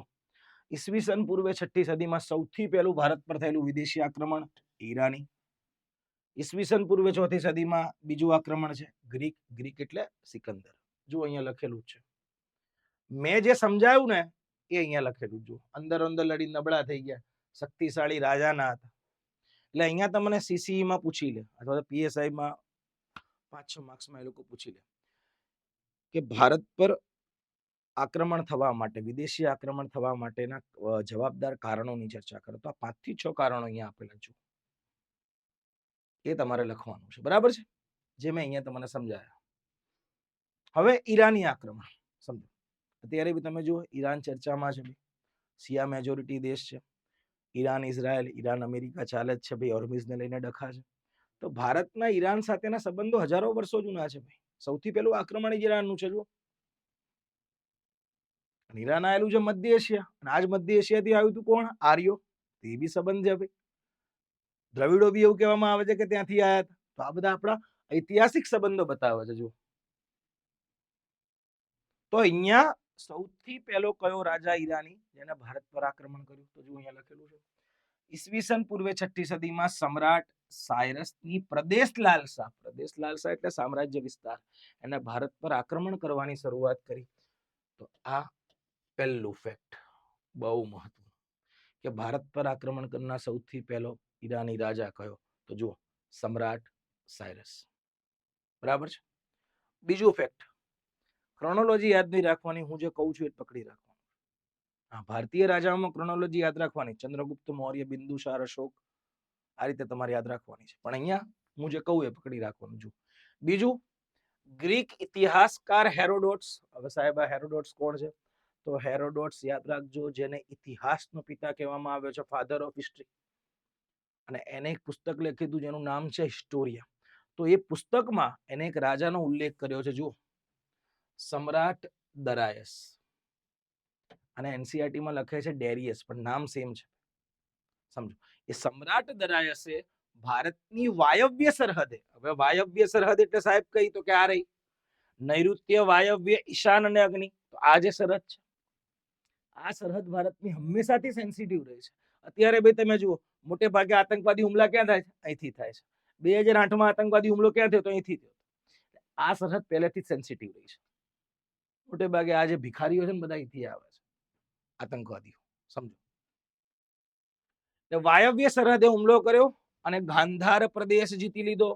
ઈસવીસન પૂર્વે 6ઠી સદીમાં સૌથી પહેલું ભારત પર થયેલું વિદેશી આક્રમણ ઈરાની. ઈસવીસન પૂર્વે 4ઠી સદીમાં બીજું આક્રમણ છે ગ્રીક. ગ્રીક એટલે સિકંદર. જો અહીંયા લખેલું છે, મેં જે સમજાયું ને એ અહીંયા લખેલું. જો અંદર અંદર લડી નબળા થઈ ગયા, શક્તિશાળી રાજા ના હતા. એટલે અહીંયા તમને સીસીઈ માં પૂછી લે અથવા પીએસઆઈ માં 5-6 માર્ક્સમાં એ લોકો પૂછી લે કે ભારત પર આક્રમણ થવા માટે, વિદેશી આક્રમણ થવા માટેના જવાબદાર કારણોની ચર્ચા કરો. તો આ 5 થી 6 કારણો અહીંયા આપેલા છે, એ તમારે લખવાનું છે. બરાબર છે? જે મેં અહીંયા તમને સમજાયા. હવે ઈરાની આક્રમણ સમજો. અત્યારે બી તમે જુઓ ઈરાન ચર્ચામાં છે, શિયા મેજોરિટી દેશ છે. ઈરાન, ઇઝરાયલ, ઈરાન, અમેરિકા ચાલે જ છે ભાઈ. હોર્મુઝને લઈને ડખા છે. તો ભારતના ઈરાન સાથેના સંબંધો હજારો વર્ષો જૂના છે ભાઈ. સૌથી પહેલું આક્રમણ ઈરાનનું છે. જુઓ, ઈરાન આવેલું છે મધ્ય એશિયા, અને આજ મધ્ય એશિયાથી આવ્યું હતું કોણ? આર્યો. એ બી સંબંધ છે ભાઈ. દ્રવિડો બી એવું કહેવામાં આવે છે કે ત્યાંથી આવ્યા હતા. તો આ બધા આપણા ઐતિહાસિક સંબંધો બતાવે છે. જો તો અહીંયા સૌથી પહેલો કયો રાજા ઈરાની જેને ભારત પર આક્રમણ કર્યું? તો જો અહીંયા લખેલું છે, ઈસવીસન પૂર્વે 6ઠી સદીમાં સમ્રાટ સાયરસની પ્રદેશ લાલસા. પ્રદેશ લાલસા એટલે સામ્રાજ્ય વિસ્તાર. એને ભારત પર આક્રમણ કરવાની શરૂઆત કરી. તો આ પહેલું ફેક્ટ બહુ મહત્વનું કે ભારત પર આક્રમણ કરનાર સૌથી પહેલો ઈરાની રાજા કયો? તો જુઓ, સમ્રાટ સાયરસ. બરાબર છે? બીજું ફેક્ટ, ક્રોનોલોજી યાદ નહીં રાખવાની, હું જે કહું છું એ પકડી રાખવાનું. હા, ભારતીય રાજાઓમાં ક્રોનોલોજી યાદ રાખવાની, ચંદ્રગુપ્ત મૌર્ય, બિંદુસાર, અશોક, આ રીતે તમારે યાદ રાખવાની છે. પણ અહીંયા હું જે કહું એ પકડી રાખવાનું. જો બીજું, ગ્રીક ઇતિહાસકાર હેરોડોટ્સ. હવે સાહેબ આ હેરોડોટ્સ કોણ છે? તો હેરોડોટ્સ યાદ રાખજો, જેને ઇતિહાસનો પિતા કહેવામાં આવ્યો છે, ફાધર ઓફ હિસ્ટ્રી. અને એને એક પુસ્તક લખ્યું હતું જેનું નામ છે હિસ્ટોરિયા. તો એ પુસ્તકમાં એને એક રાજાનો ઉલ્લેખ કર્યો છે. જુઓ, સમ્રાટ દરાયસ. અને એનસીઆરટી માં લખે છે ડેરિયસ, પણ નામ સેમ છે. સમજો, એ સમ્રાટ દરાયસે ભારતની વાયવ્ય સરહદે, હવે વાયવ્ય સરહદ એટલે સાહેબ કઈ? તો કે આ રહી નૈઋત્ય, વાયવ્ય, ઈશાન અને અગ્નિ. તો આ જે સરહદ છે, આ સરહદ ભારતની હંમેશાથી સેન્સિટિવ રહી છે. અત્યારે ભાઈ તમે જુઓ, મોટે ભાગે આતંકવાદી હુમલા ક્યાં થાય છે? અહીંથી થાય છે. 2008માં આતંકવાદી હુમલો ક્યાં થયો? તો અહીંથી થયો. આ સરહદ પહેલેથી સેન્સિટિવ રહી છે. મોટે ભાગે આ જે ભિખારીઓ છે ને બધા અહીંથી આવે છે, આતંકવાદીઓ. સમજો, વાયવ્ય સરહદે હુમલો કર્યો અને ગાંધાર પ્રદેશ જીતી લીધો.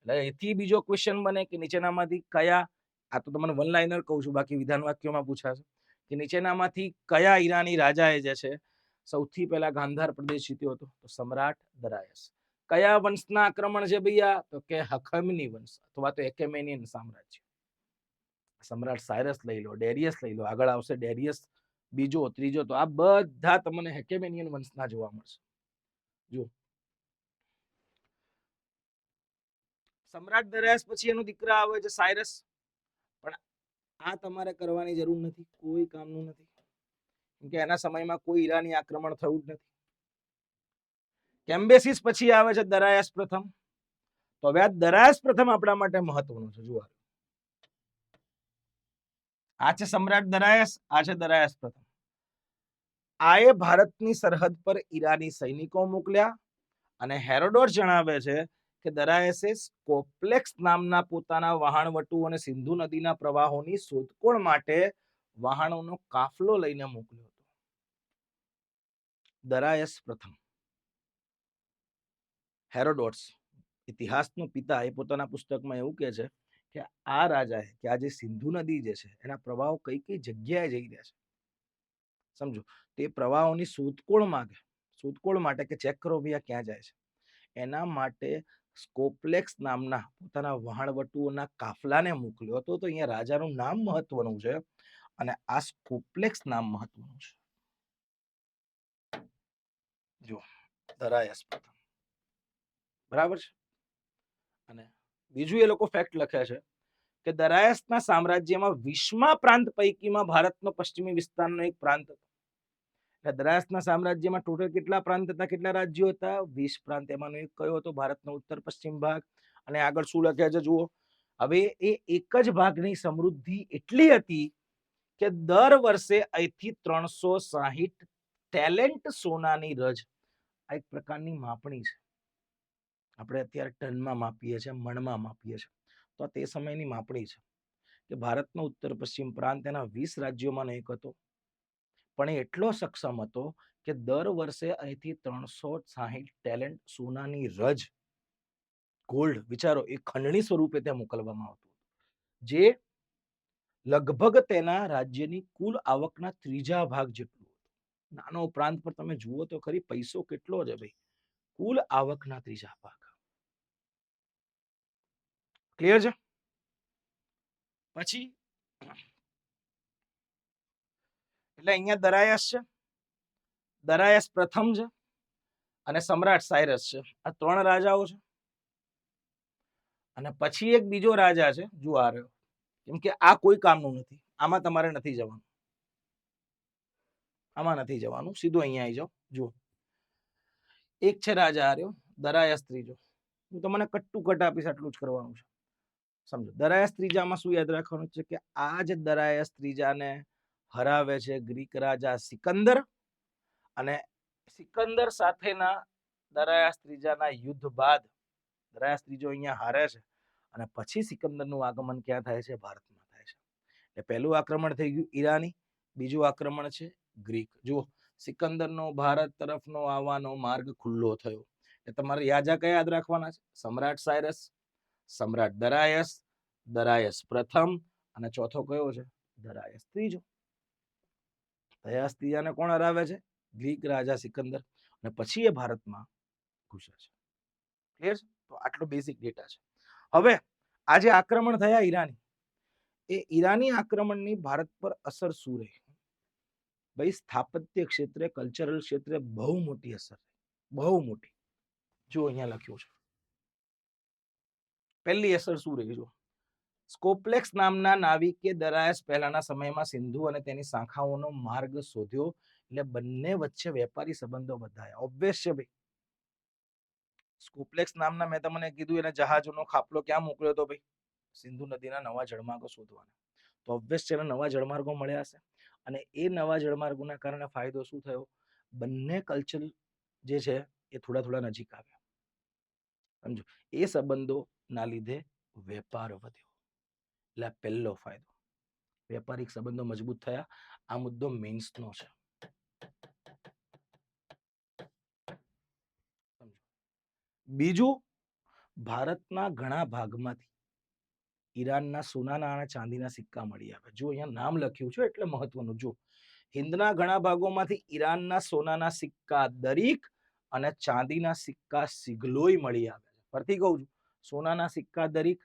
એટલે એથી બીજો ક્વેશ્ચન બને કે નીચેનામાંથી કયા, આ તો તમને વન લાઇનર કહું છું, બાકી વિધાન વાક્યોમાં પૂછાશે કે નીચેનામાંથી કયા ઈરાની રાજાએ જે છે સૌથી પહેલા ગાંધાર પ્રદેશ જીત્યો હતો? તો સમ્રાટ દરાયસ. કયા વંશના આક્રમણ છે ભૈયા? તો કે હખમની વંશ અથવા તો એકેમેનિયન સામ્રાજ્ય. સમ્રાટ સાયરસ લઈ લો, ડેરિયસ લઈ લો, આગળ આવશે ડેરિયસ બીજો, ત્રીજો. તો આ બધા તમને હેકેમેનિયન વંશના જોવા મળશે. જો સમ્રાટ દરાયસ પછી એનો દીકરા આવે છે સાયરસ. પણ આ તમારે કરવાની જરૂર નથી, કોઈ કામનું નથી, કેમ કે એના સમયમાં કોઈ ઈરાની આક્રમણ થયું જ નથી. કેમ્બેસિસ પછી આવે છે દરાયસ પ્રથમ. તો હવે આ દરાયસ પ્રથમ આપણા માટે મહત્વનું છે. જુઓ, આ છે સમ્રાટ દરાયસ, આ છે દરાયસ પ્રથમ. આએ ભારતની સરહદ પર ઈરાની સૈનિકો મોકલ્યા અને હેરોડોટ જણાવે છે કે દરાયસે સ્કોપ્લેક્સ નામના પોતાના વહાણવટુ અને સિંધુ નદીના પ્રવાહોની શોધખોળ માટે વહાણોનો કાફલો લઈને મોકલ્યો હતો. દરાયસ પ્રથમ, હેરોડોટ્સ ઇતિહાસનો પિતા એ પોતાના પુસ્તકમાં એવું કહે છે કે આ રાજાએ કે આ જે સિંધુ નદી જે છે એના પ્રવાહો કઈ કઈ જગ્યાએ જઈ રહ્યા છે, સમજો, તે પ્રવાહોની શોધખોળ માટે કે ચેક કરો ભૈયા ક્યાં જાય છે, એના માટે સ્કોપલેક્સ નામના પોતાના વહાણવટુઓના કાફલાને મોકલ્યો હતો. તો અહીંયા રાજાનું નામ મહત્વનું છે અને આ સ્કોપલેક્સ નામ મહત્વનું છે. જો દરાયસ પ્રથમ, બરાબર છે. અને બીજું એ લોકો ફેક્ટ લખે છે કે દરાયસના સામ્રાજ્યમાં 20મા પ્રાંત પૈકીમાં ભારતનો પશ્ચિમી વિસ્તારનો એક પ્રાંત હતો. એટલે દરાયસના સામ્રાજ્યમાં ટોટલ કેટલા પ્રાંત હતા, કેટલા રાજ્યો હતા? 20 પ્રાંત. એમાંનો એક કયો હતો? ભારતનો ઉત્તર પશ્ચિમ ભાગ. અને આગળ શું લખે છે જુઓ. હવે એ એક જ ભાગની સમૃદ્ધિ એટલી હતી કે દર વર્ષે અહીંથી 360 ટેલેન્ટ સોનાની રજ, આ એક પ્રકારની માપણી છે. આપણે અત્યારે ટનમાં માપીએ છીએ, મણમાં માપીએ છીએ, તો તે સમયની માપણી છે કે ભારતનો ઉત્તર પશ્ચિમ પ્રાંત એના 20 રાજ્યોમાં એક હતો, પણ એ એટલો સક્ષમ હતો કે દર વર્ષે અહીંથી 360 ટેલેન્ટ સોનાની રજ, ગોલ્ડ, વિચારો, એ ખંડણી સ્વરૂપે ત્યાં મોકલવામાં આવતું, જે લગભગ તેના રાજ્યની કુલ આવકના 3જા ભાગ જેટલું હતું. નાનો પ્રાંત પર તમે જુઓ તો ખરી પૈસો કેટલો છે ભાઈ, કુલ આવકના 3જા ભાગ. ક્લિયર છે? પછી એટલે અહીંયા દરાયસ છે, દરાયસ પ્રથમ છે અને સમ્રાટ સાયરસ છે. આ 3 રાજાઓ છે. અને પછી એક બીજો રાજા છે, જો આ રહ્યો, કેમ કે આ કોઈ કામનું નથી, આમાં તમારે નથી જવાનું, આમાં નથી જવાનું, સીધું અહીંયા આવી જાઓ. જુઓ, એક છે રાજા આ રહ્યો, દરાયસ ત્રીજો. હું તમને કટ ટુ કટ આપીશ, આટલું જ કરવાનું છે. સમજો, દરાયસ ત્રીજામાં શું યાદ રાખવાનું છે કે આ જ દરાયસ ત્રીજાને હરાવે છે ગ્રીક રાજા સિકંદર, અને સિકંદર સાથેના દરાયસ ત્રીજાના યુદ્ધ બાદ દરાયસ ત્રીજો અહીંયા હારે છે અને પછી સિકંદરનું આગમન ક્યાં થાય છે? ભારતમાં થાય છે. એટલે પહેલું આક્રમણ થઈ ગયું ઈરાની, બીજું આક્રમણ છે ગ્રીક. જુઓ, સિકંદરનો ભારત તરફનો આવવાનો માર્ગ ખુલ્લો થયો. એટલે તમારે રાજા કયા યાદ રાખવાના છે? સમ્રાટ સાયરસ, સમ્રાટ દરાયસ, દરાયસ પ્રથમ, અને ચોથો કયો છે? દરાયસ ત્રીજો. દરાયસ ત્રીજાને કોણ હરાવે છે? ગ્રીક રાજા સિકંદર, અને પછી એ ભારતમાં ઘૂસે છે. ક્લિયર છે? તો આટલો બેઝિક ડેટા છે. હવે આ જે આક્રમણ થયા ઈરાની, એ ઈરાની આક્રમણની ભારત પર અસર શું રહી? ભાઈ, સ્થાપત્ય ક્ષેત્રે, કલ્ચરલ ક્ષેત્રે બહુ મોટી અસર, બહુ મોટી. જો અહીંયા લખ્યું છે, પહેલી અસર શું રહી? જો, સ્કોપલેક્સ નામના નાવિકે દરાયસ પહેલાના સમયમાં સિંધુ અને તેની શાખાઓનો માર્ગ શોધ્યો, એટલે બંને વચ્ચે વેપારી સંબંધો વધાયા. ઓબ્વિયસ છે ભાઈ. સ્કોપલેક્સ નામના, મેં તમને કીધું, એને જહાજોનો ખાપલો ક્યાં મોકલ્યો હતો ભાઈ? સિંધુ નદીના નવા જળમાર્ગો શોધવાના. તો ઓબ્વિયસ છે, નવા જળમાર્ગો મળ્યા હશે, અને એ નવા જળમાર્ગોના કારણે ફાયદો શું થયો? બંને કલ્ચર જે છે એ થોડા થોડા નજીક આવ્યા. સમજો, એ સંબંધોના લીધે વેપાર વધ્યો, એટલે પહેલો ફાયદો, વેપારિક સંબંધો મજબૂત થયા. આ મુદ્દો મેન્સનો છે. બીજું, ભારતના ઘણા ભાગમાંથી ઈરાનના સોનાના અને ચાંદીના સિક્કા મળી આવ્યા. જો અહીંયા નામ લખ્યું છે એટલે મહત્વનું. જો, હિન્દના ઘણા ભાગોમાંથી ઈરાનના સોનાના સિક્કા દરીક અને ચાંદીના સિક્કા સિગલોય મળી આવ્યા છે. ફરીથી કહું છું, સોનાના સિક્કા દરીક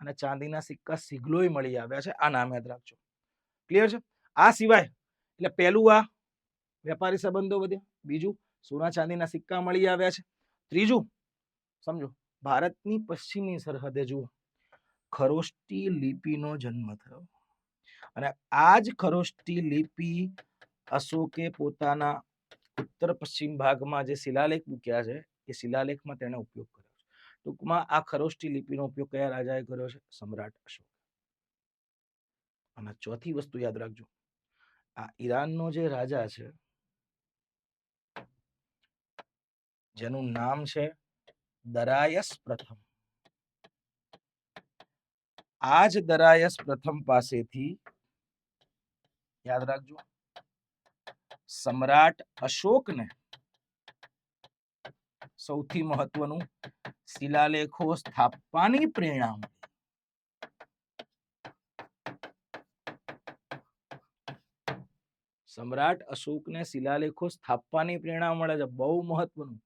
અને ચાંદીના સિક્કા સિગલોય મળી આવ્યા છે. આ નામ યાદ રાખજો. ક્લિયર છે? આ સિવાય, એટલે પહેલું આ વેપારી સંબંધો વધ્યા, બીજું સોના ચાંદીના સિક્કા મળી આવ્યા છે, ત્રીજું સમજો, ભારતની પશ્ચિમી સરહદે જુઓ, ખરોષ્ટી લિપિનો જન્મ થયો. અને આ જ ખરોષ્ટી લિપિ અશોકે પોતાના ઉત્તર પશ્ચિમ ભાગમાં જે શિલાલેખ મૂક્યા છે, એ શિલાલેખમાં તેણે ઉપયોગ કર્યો છે. ટૂંકમાં આ ખરોષ્ટી લિપિનો ઉપયોગ કયા રાજાએ કર્યો છે? સમ્રાટ અશોક. અને ચોથી વસ્તુ યાદ રાખજો, આ ઈરાનનો જે રાજા છે, જેનું નામ છે દરાયસ પ્રથમ, આ જ દરાયસ પ્રથમ પાસેથી, યાદ રાખજો, સમ્રાટ અશોકને સૌથી મહત્વનું શિલાલેખો સ્થાપવાની પ્રેરણા મળી. સમ્રાટ અશોકને શિલાલેખો સ્થાપવાની પ્રેરણા મળે છે. બહુ મહત્વનું.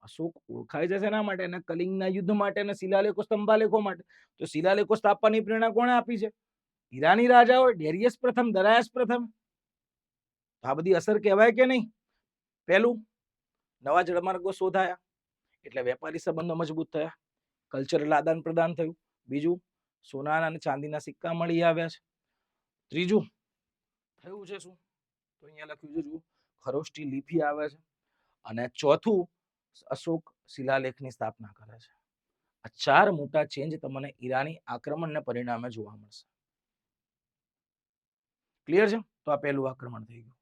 અશોક ઓળખાય છે શેના માટે? એના કલિંગના યુદ્ધ માટે અને શિલાલેખો સ્તંભાલેખો માટે. તો શિલાલેખો સ્થાપવાની પ્રેરણા કોણે આપી છે? ઈરાની રાજાઓ, ડેરિયસ પ્રથમ, દરાયસ પ્રથમ. આ બધી અસર કહેવાય કે નહીં? પહેલું, નવા જળમાર્ગો શોધાયા એટલે વેપારી સંબંધો મજબૂત થયા, કલ્ચરલ આદાન પ્રદાન થયું. બીજું, સોનાના અને ચાંદીના સિક્કા મળી આવ્યા છે. ત્રીજું થયું છે શું? તો અહીંયા લખ્યું છે, જુઓ, ખરોષ્ટી લિપિ આવે છે. અને ચોથું, અશોક શિલાલેખની સ્થાપના કરે છે. આ ચાર મોટા ચેન્જ તમને ઈરાની આક્રમણને પરિણામે જોવા મળશે. ક્લિયર છે? તો આ પહેલું આક્રમણ થઈ ગયું.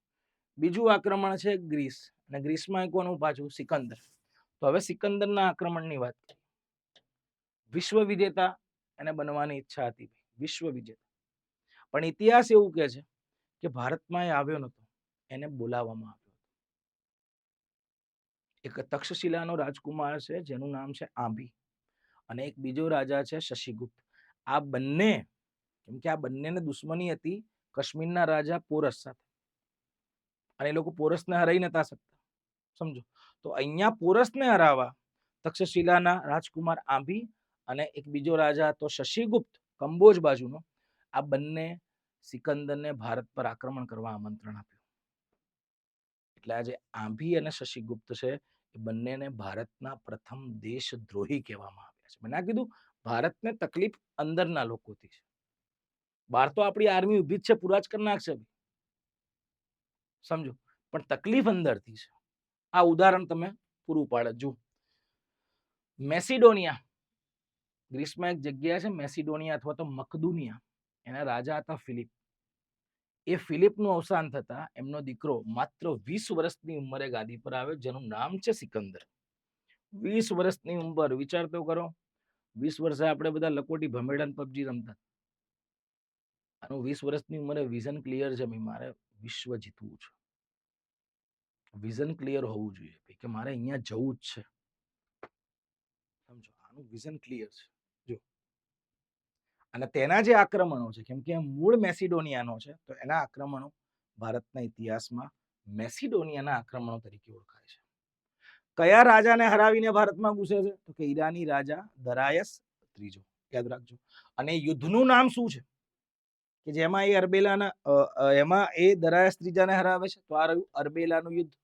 બીજું આક્રમણ છે ગ્રીસ, અને ગ્રીસમાં કોનું પાછું? સિકંદર. તો હવે સિકંદરના આક્રમણની વાત કરીએ. વિશ્વ વિજેતા એને બનવાની ઈચ્છા હતી, વિશ્વ વિજેતા. પણ ઇતિહાસ એવું કહે છે કે ભારતમાં એ આવ્યો નતો, એને બોલાવવામાં આવ્યો. એક તક્ષશિલાનો રાજકુમાર છે જેનું નામ છે આંભી, અને એક બીજો રાજા છે શશિગુપ્ત. આ બંને, કેમ કે આ બંનેને દુશ્મની હતી કાશ્મીરના રાજા પોરસ સાથે, અને એ લોકો પોરસને હરાઈ નતા શકતા. સમજો, તો અહીંયા પોરસને હરાવવા તક્ષશિલાના રાજકુમાર આંભી અને એક બીજો રાજા હતો શશિગુપ્ત કંબોજ બાજુનો, આ બંને સિકંદરને ભારત પર આક્રમણ કરવા આમંત્રણ આપ્યું. એટલે આજે આંભી અને શશિગુપ્ત છે એ બંનેને ભારતના પ્રથમ દેશદ્રોહી કહેવામાં આવ્યા છે. મેં કીધું ભારતને તકલીફ અંદરના લોકોથી છે. બહાર તો આપણી આર્મી ઉભી જ છે, પૂરા જ કરી નાખશે, સમજો, પણ તકલીફ અંદરથી છે. આ ઉદાહરણ તમે પૂરું પાડે. જો મેસિડોનિયા, ગ્રીસમાં એક જગ્યા છે મેસિડોનિયા અથવા તો મકદુનિયા, એના રાજા હતા ફિલિપ. એ ફિલિપનું અવસાન થતા એમનો દીકરો માત્ર 20 વર્ષની ઉંમરે ગાદી પર આવ્યો, જેનું નામ છે સિકંદર. 20 વર્ષની ઉંમર, વિચાર તો કરો. 20 વર્ષે આપણે બધા લકોટી ભમેડા પબજી રમતા. આનું 20 વર્ષની ઉંમરે વિઝન ક્લિયર છે, મારે વિશ્વ જીતવું છે. વિઝન ક્લિયર હોવું જોઈએ કે મારે અહીંયા જવું જ છે. સમજો, આનું વિઝન ક્લિયર છે. જો, અને તેના જે આક્રમણો છે, કેમ કે મૂળ મેસિડોનિયાનો છે, તો એના આક્રમણો ભારતના ઇતિહાસમાં મેસિડોનિયાના આક્રમણો તરીકે ઓળખાય છે. કયા રાજાને હરાવીને ભારતમાં ઘૂસે છે? તો કે ઈરાની રાજા દરાયસ ત્રીજો. યાદ રાખજો. અને યુદ્ધનું નામ શું છે કે જેમાં એ અરબેલાના એમાં એ દરાયસ ત્રીજાને હરાવે છે? તો આ રહ્યું અરબેલાનું યુદ્ધ.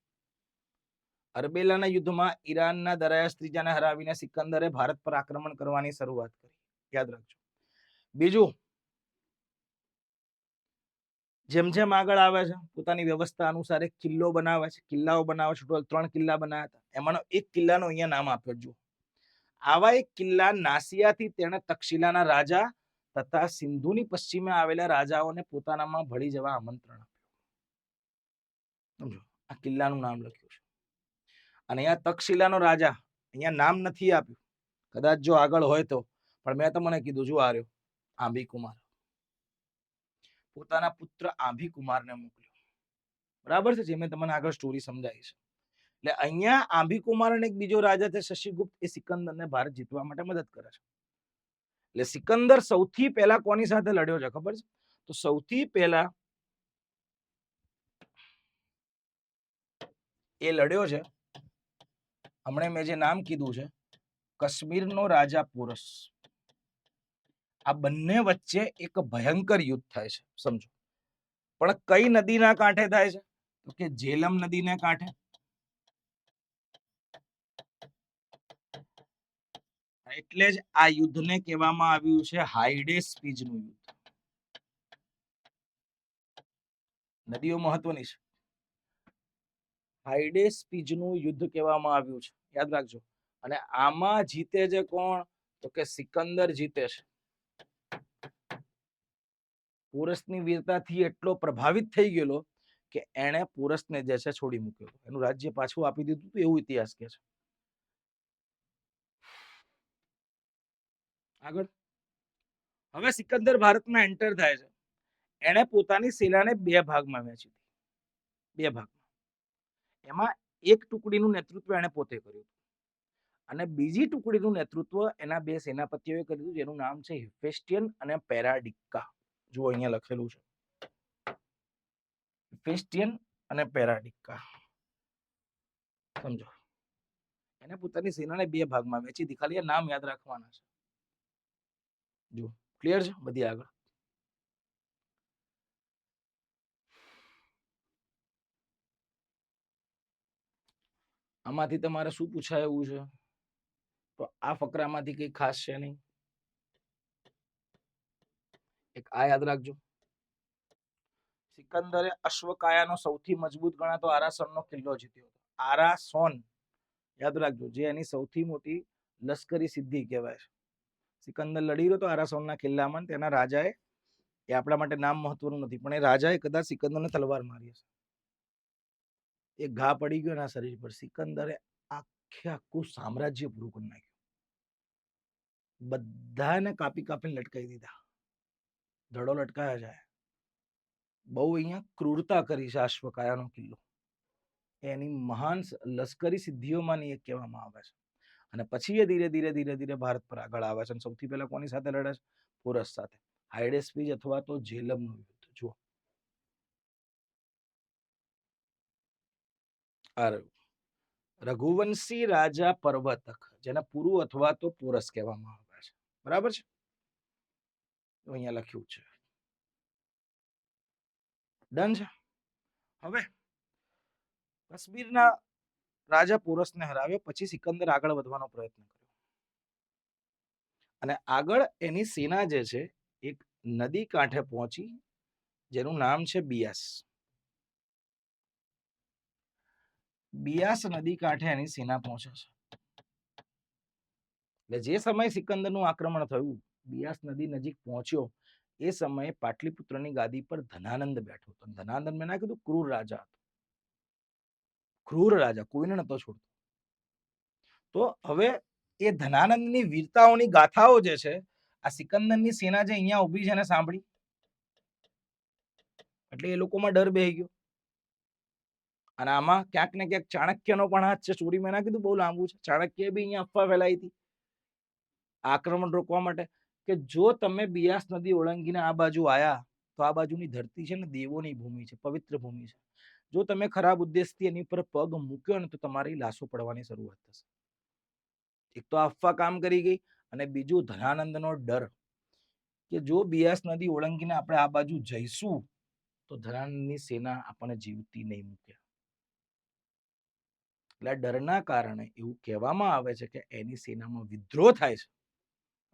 અરબેલાના યુદ્ધમાં ઈરાનના દરાયસ ત્રીજાને હરાવીને સિકંદરે ભારત પર આક્રમણ કરવાની શરૂઆત કરી. યાદ રાખજો. બીજું, જેમ જેમ આગળ આવે છે પોતાની વ્યવસ્થા અનુસાર એક કિલ્લો બનાવે છે, કિલ્લાઓ બનાવે છે. ટોટલ 3 કિલ્લા બનાવ્યા હતા. એમાંનો એક કિલ્લાનો અહીંયા નામ આપ્યો. જો, આવા એક કિલ્લા નાસિયાથી તેણે તક્ષશિલાના રાજા તથા સિંધુની પશ્ચિમે આવેલા રાજાઓને પોતાનામાં ભળી જવા આમંત્રણ આપ્યું. સમજો, આ કિલ્લાનું નામ લખ્યું છે. અને અહીંયા તક્ષશિલાનો રાજા, અહીંયા નામ નથી આપ્યું, કદાચ જો આગળ હોય તો, પણ મેં તમને કીધું, જો આ રહ્યો આંભી કુમાર, પોતાના પુત્ર આંભી કુમારને મોકલ્યો. બરાબર છે, જે મેં તમને આગળ સ્ટોરી સમજાવી છે. એટલે અહીંયા આંભી કુમાર અને એક બીજો રાજા છે શશિગુપ્ત, એ સિકંદરને ભારત જીતવા માટે મદદ કરે છે. એટલે સિકંદર સૌથી પહેલા કોની સાથે લડ્યો છે ખબર છે? તો સૌથી પહેલા એ લડ્યો છે, હમણાં મેં જે નામ કીધું છે, કાશ્મીરનો રાજા પોરસ. આ બંને વચ્ચે એક ભયંકર યુદ્ધ થાય છે. સમજો, પણ કઈ નદીના કાંઠે થાય છે? તો કે ઝેલમ નદીને કાંઠે. એટલે જ આ યુદ્ધને કહેવામાં આવ્યું છે હાઇડેસ્પીઝનું યુદ્ધ. નદીઓ મહત્વની છે. હાઇડેસ્પીઝનું યુદ્ધ કહેવામાં આવ્યું છે, યાદ રાખજો. અને આમાં જીતે છે કોણ? તો કે સિકંદર જીતે છે. પોરસની વીરતાથી એટલો પ્રભાવિત થઈ ગયેલો કે એણે પોરસને જે છે છોડી મૂક્યો, એનું રાજ્ય પાછું આપી દીધું, એવું ઇતિહાસ કહે છે. આગળ, હવે સિકંદર ભારતમાં એન્ટર થાય છે. એણે પોતાની સેનાને 2 ભાગમાં વહેંચી. 2 ભાગમાં. એમાં એક ટુકડીનું નેતૃત્વ એણે પોતે કર્યું. અને બીજી ટુકડીનું નેતૃત્વ એના બે સેનાપતિઓએ કર્યું, જેનું નામ છે હિફેસ્ટિયન અને પેરાડિક્કા. જો અહીંયા લખેલું છે, હિફેસ્ટિયન અને પેરાડિક્કા. સમજો, એને પોતાની સેનાને બે ભાગમાં વહેંચી હતી, ખાલી નામ યાદ રાખવાના છે. જો ક્લિયર છે બધી. આગળ આમાંથી તમારે શું પૂછાય એવું છે? તો આ ફકરામાંથી કઈ ખાસ છે નહીં. એક આ યાદ રાખજો, સિકંદરે અશ્વકાયાનો સૌથી મજબૂત ગણાતો આરાસનનો કિલ્લો જીત્યો. આરાસોન યાદ રાખજો, જે એની સૌથી મોટી લશ્કરી સિદ્ધિ કહેવાય છે. સિકંદર લડી રહ્યો તો આરાસોનના કિલ્લામાં, તેના રાજાએ, એ આપણા માટે નામ મહત્વનું નથી, પણ એ રાજાએ કદાચ સિકંદરને તલવાર મારી હશે. એ ઘા પડી ગયો એના શરીર પર. સિકંદરે આખું સામ્રાજ્ય પૂરું કરી નાખ્યું, બધાને કાપી કાપીને લટકાવી દીધા, ધડો લટકાયા જાય. બહુ અહીંયા ક્રૂરતા કરી છે અશ્વકાયાનો કિલ્લો. એની મહાન લશ્કરી સિદ્ધિઓમાંની એક કહેવામાં આવે છે. અને પછી એ ધીરે ધીરે ધીરે ધીરે ભારત પર આગળ આવે છે. સૌથી પહેલા કોની સાથે લડે છે? પોરસ સાથે. હાઇડેસ્પીજ અથવા તો ઝેલમનું યુદ્ધ. જુઓ રઘુવંશી રાજા પર્વતક, જેને પુરુ અથવા તો પોરસ કહેવામાં આવે છે. બરાબર છે, અહીંયા લખ્યું છે. ડન છે. હવે કાશ્મીરના રાજા પોરસને હરાવ્યો પછી સિકંદર આગળ વધવાનો પ્રયત્ન કર્યો, અને આગળ એની સેના જે છે એક નદી કાંઠે પહોંચી, જેનું નામ છે બિયાસ. બિયાસ નદી કાંઠે એની સેના પહોંચે છે. એટલે જે સમયે સિકંદરનું આક્રમણ થયું, બિયાસ નદી નજીક પહોંચ્યો, એ સમયે પાટલીપુત્રની ગાદી પર ધનાનંદ બેઠો હતો. ધનાનંદ મેં ના કીધું ક્રૂર રાજા હતો, ક્રૂર રાજા, કોઈને નતો છોડતો. તો હવે એ ધનાનંદની વીરતાઓની ગાથાઓ જે છે, આ સિકંદરની સેના જે અહીંયા ઊભી છે એને સાંભળી, એટલે એ લોકોમાં ડર બેહી ગયો. અને આમાં ક્યાંક ને ક્યાંક ચાણક્યનો પણ હાથ છે. સ્ટોરી મેં ના કીધું બહુ લાંબુ છે. ચાણક્યએ બી અહીંયા અફવા ફેલાઈ હતી આક્રમણ રોકવા માટે, કે જો તમે બિયાસ નદી ઓળંગીને આ બાજુ આયા, તો આ બાજુની ધરતી છે ને દેવોની ભૂમિ છે, પવિત્ર ભૂમિ છે. જો તમે ખરાબ ઉદ્દેશથી એની પર પગ મૂક્યો ને, તો તમારી લાશો પડવાની શરૂઆત થશે. એક તો અફવા કામ કરી ગઈ, અને બીજું ધનાનંદનો ડર, કે જો બિયાસ નદી ઓળંગીને આપણે આ બાજુ જઈશું તો ધનાનંદની સેના આપણને જીવતી નહીં મૂકે. એટલે ડરના કારણે એવું કહેવામાં આવે છે કે એની સેનામાં વિદ્રોહ થાય છે.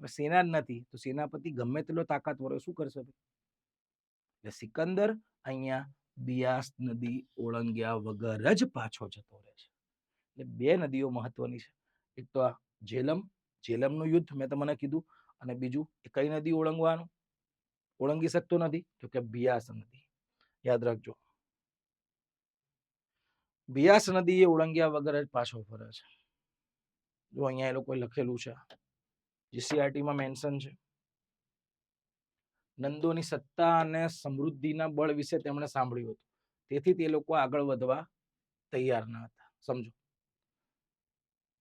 હવે સેના જ નથી તો સેનાપતિ ગમે તેટલો તાકાતવર હોય, શું કરશે? એટલે સિકંદર અહીંયા બિયાસ નદી ઓળંગ્યા વગર જ પાછો જતો રહે છે. એટલે બે નદીઓ મહત્વની છે. એક તો આ ઝેલમનું યુદ્ધ મેં તમને કીધું, અને બીજું એ કઈ નદી ઓળંગી શકતો નથી, તો કે બિયાસ નદી. યાદ રાખજો, બિયાસ નદી એ ઓળંગ્યા વગર જ પાછો ફરે છે. જો અહીંયા એ લોકોએ લખેલું છે, જીસીઆરટીમાં મેન્શન છે. નંદોની સત્તા અને સમૃદ્ધિના બળ વિશે તેમણે સાંભળ્યું હતું, તેથી તે લોકો આગળ વધવા તૈયાર ન હતા. સમજો,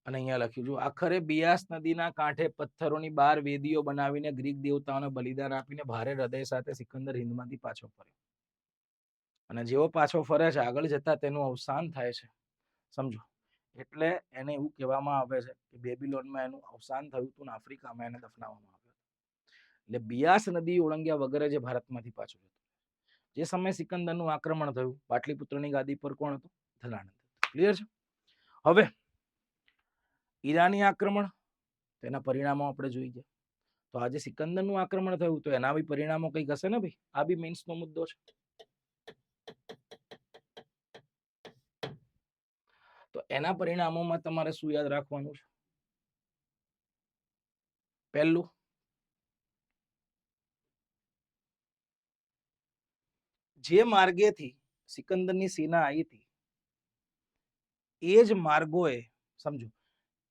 અને અહીંયા લખ્યું, જો આખરે બિયાસ નદીના કાંઠે પથ્થરોની 12 વેદીઓ બનાવીને ગ્રીક દેવતાઓને બલિદાન આપીને ભારે હૃદય સાથે સિકંદર હિંદમાંથી પાછો ફર્યો. અને જેવો પાછો ફરે છે, આગળ જતા તેનું અવસાન થાય છે. સમજો, એટલે એને એવું કહેવામાં આવે છે કે બેબીલોનમાં એનું અવસાન થયું હતું, આફ્રિકામાં એને દફનાવવામાં આવ્યો. એટલે બિયાસ નદી ઓળંગ્યા વગર જે ભારતમાંથી પાછો જતો. જે સમયે સિકંદરનું આક્રમણ થયું, પાટલીપુત્રની ગાદી પર કોણ હતું? ધનાનંદ. ક્લિયર છે? હવે ઈરાની આક્રમણ, તેના પરિણામો આપણે જોઈ ગયા. તો આજે સિકંદરનું આક્રમણ થયું, તો એના બી પરિણામો કંઈક હશે ને ભાઈ? આ બી મેન્સનો મુદ્દો છે. તો એના પરિણામોમાં તમારે શું યાદ રાખવાનું છે? પહેલું, જે માર્ગેથી સિકંદરની સેના આવી હતી, એ જ માર્ગોએ, સમજો,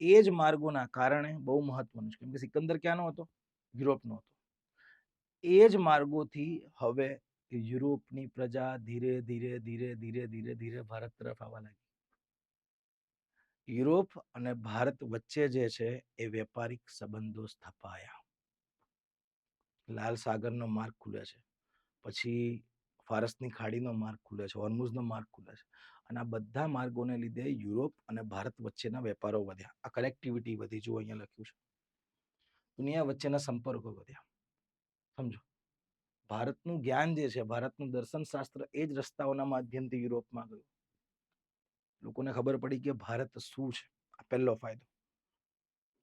એ જ માર્ગોના કારણે બહુ મહત્વનું છે, કેમ કે સિકંદર ક્યાંનો હતો? યુરોપનો હતો. એ જ માર્ગોથી હવે યુરોપની પ્રજા ધીરે ધીરે ધીરે ધીરે ધીરે ધીરે ભારત તરફ આવવા લાગી. યુરોપ અને ભારત વચ્ચે જે છે એ વેપારિક સંબંધો સ્થપાયા. લાલ સાગરનો માર્ગ ખુલે છે, પછી ફારસની ખાડીનો માર્ગ ખુલે છે, હોર્મુઝનો માર્ગ ખુલે છે, અને આ બધા માર્ગોને લીધે યુરોપ અને ભારત વચ્ચેના વેપારો વધ્યા. આ કનેક્ટિવિટી વધી. જો અહીંયા લખ્યું છે, દુનિયા વચ્ચેના સંપર્કો વધ્યા. સમજો, ભારતનું જ્ઞાન જે છે, ભારતનું દર્શન શાસ્ત્ર એ જ રસ્તાઓના માધ્યમથી યુરોપમાં ગયું. લોકોને ખબર પડી કે ભારત શું છે. આ પહેલો ફાયદો.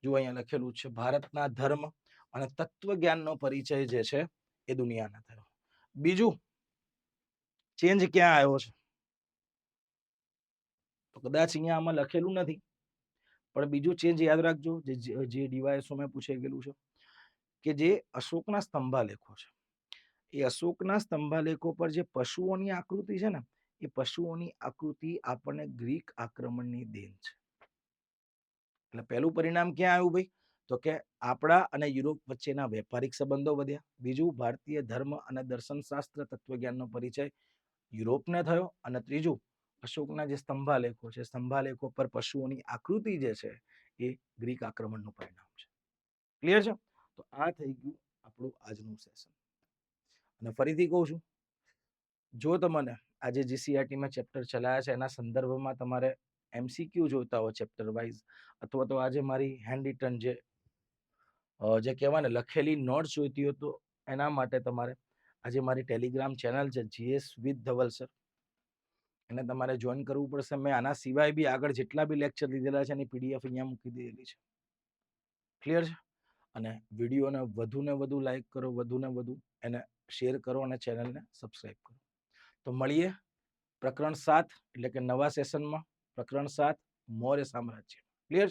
જો અહીંયા લખેલું છે, ભારતના ધર્મ અને તત્વજ્ઞાનનો પરિચય જે છે એ દુનિયાને થયો. બીજું ચેન્જ ક્યાં આવ્યો છે? તો કદાચ અહીંયા આમાં લખેલું નથી, પણ બીજું ચેન્જ યાદ રાખજો, જે ડીવાયએસઓ માં પૂછાઈ ગયેલું છે, કે જે અશોકના સ્તંભાલેખો છે, એ અશોકના સ્તંભાલેખો પર જે પશુઓની આકૃતિ છે ને, એ પશુઓની આકૃતિ આપણને ગ્રીક આક્રમણની દેન છે. એટલે પહેલું પરિણામ ક્યાં આવ્યું ભાઈ? તો કે આપણા અને યુરોપ વચ્ચેના વેપારિક સંબંધો વધ્યા. બીજું, ભારતીય ધર્મ અને દર્શનશાસ્ત્ર તત્વજ્ઞાનનો પરિચય યુરોપને થયો. અને ત્રીજું, અશોકના જે સ્તંભાલેખો છે, સ્તંભાલેખો પર પશુઓની આકૃતિ જે છે એ ગ્રીક આક્રમણનું પરિણામ છે. ક્લિયર છે? તો આ થઈ ગયું આપણું આજનું સેશન. અને ફરીથી કહું છું, જો તમને આજે જીસીઆરટીમાં ચેપ્ટર ચલાયા છે એના સંદર્ભમાં તમારે એમસીક્યુ જોઈતા હોય ચેપ્ટર વાઇઝ, અથવા તો આજે મારી હેન્ડ રિટન જે કહેવાય ને લખેલી નોટ્સ જોઈતી હોય, તો એના માટે તમારે આજે મારી ટેલિગ્રામ ચેનલ છે જીએસ વિથ ધવલ સર, એને તમારે જોઈન કરવું પડશે. મેં આના સિવાય બી આગળ જેટલા બી લેક્ચર લીધેલા છે એની પીડીએફ અહીંયા મૂકી દીધેલી છે. ક્લિયર છે? અને વિડીયોને વધુને વધુ લાઈક કરો, વધુને વધુ એને શેર કરો અને ચેનલને સબસ્ક્રાઇબ કરો. તો મળીએ પ્રકરણ 7 એટલે કે નવા સેશનમાં. પ્રકરણ 7 મૌર્ય સામ્રાજ્ય. ક્લિયર?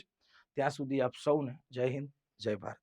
ત્યાં સુધી આપ સૌને જય હિન્દ, જય ભારત.